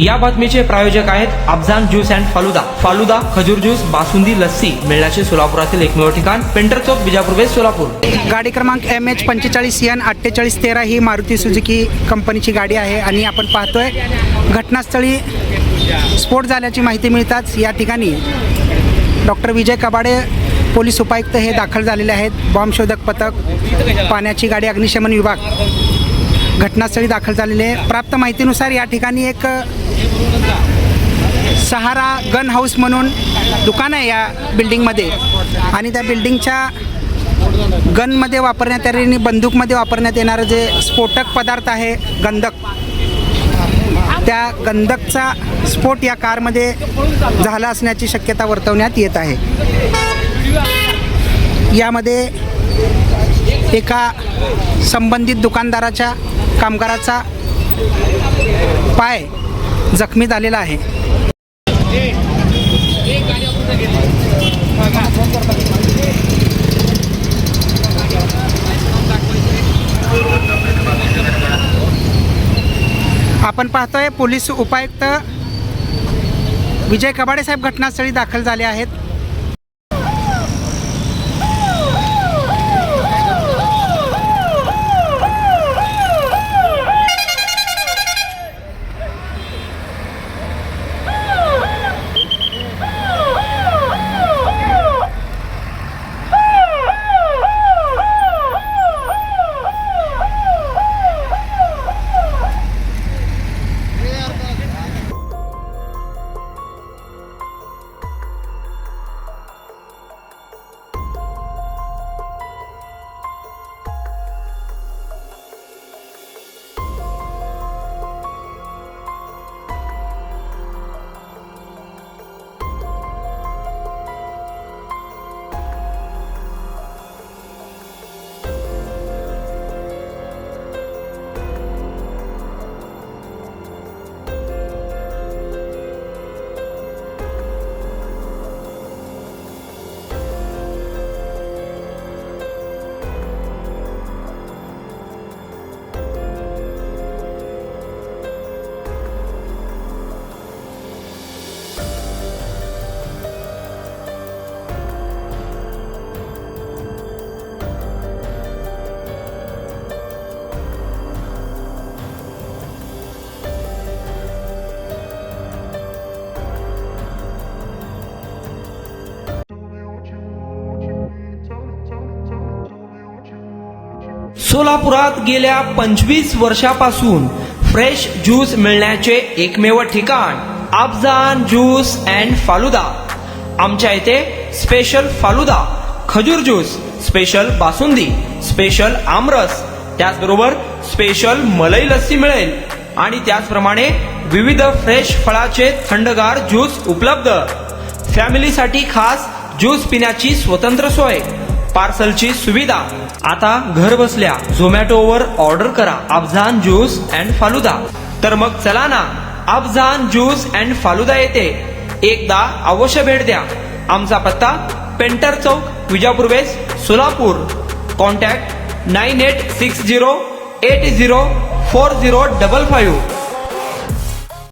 या बातमीचे प्रायोजक आहेत अफजान ज्यूस अँड फालुदा। फालुदा, खजूर ज्यूस, बासुंदी, लस्सी मिळण्याचे सोलापुरातील एकमेव ठिकाण पेंटर चौक, बिजापूर वेस्ट, सोलापूर। गाडी क्रमांक MH45N4813 ही मारुती सुझुकी कंपनीची गाडी आहे आणि आपण पाहतोय घटनास्थळी स्फोट झाल्याची माहिती मिळताच या ठिकाणी डॉक्टर विजय कबाडे पोलीस उपायुक्त हे दाखल झालेले आहेत। बॉम्ब शोधक पथक, पाण्याची गाडी, अग्निशमन विभाग घटनास्थळी दाखल झालेले आहे। प्राप्त माहितीनुसार या ठिकाणी एक सहारा गन हाऊस म्हणून दुकान आहे या बिल्डिंगमध्ये आणि त्या बिल्डिंगच्या गनमध्ये वापरण्यात येणारी, बंदूकमध्ये वापरण्यात येणारं जे स्फोटक पदार्थ आहे गंधक, त्या गंधकचा स्फोट या कारमध्ये झाला असण्याची शक्यता वर्तवण्यात येत आहे। यामध्ये एका संबंधित दुकानदाराच्या कामगाराचा पाय जखमी झालेला आहे। आपण पाहतोय पोलीस उपायुक्त विजय कबाडे साहेब घटनास्थळी दाखल झाले आहेत। सोलापुरात गेल्या 25 वर्षापासून फ्रेश ज्यूस मिळण्याचे एकमेव ठिकाण अफजान ज्यूस अँड फालुदा। आमच्या इथे स्पेशल फालुदा, खजूर ज्यूस, स्पेशल बासुंदी, स्पेशल आमरस, त्याचबरोबर स्पेशल मलाई लस्सी मिळेल आणि त्याचप्रमाणे विविध फ्रेश फळाचे थंडगार ज्यूस उपलब्ध। फॅमिलीसाठी खास ज्यूस पिण्याची स्वतंत्र सोय, पार्सलची सुविधा। आता घर बसल्या झोमॅटोवर ऑर्डर करा अफजान ज्यूस अँड फालुदा। तर मग चला ना अफजान ज्यूस अँड फालुदा येथे एकदा अवश्य भेट द्या। आमचा पत्ता पेंटर चौक, विजापूर वेस्ट, सोलापूर। कॉन्टॅक्ट 9860804055।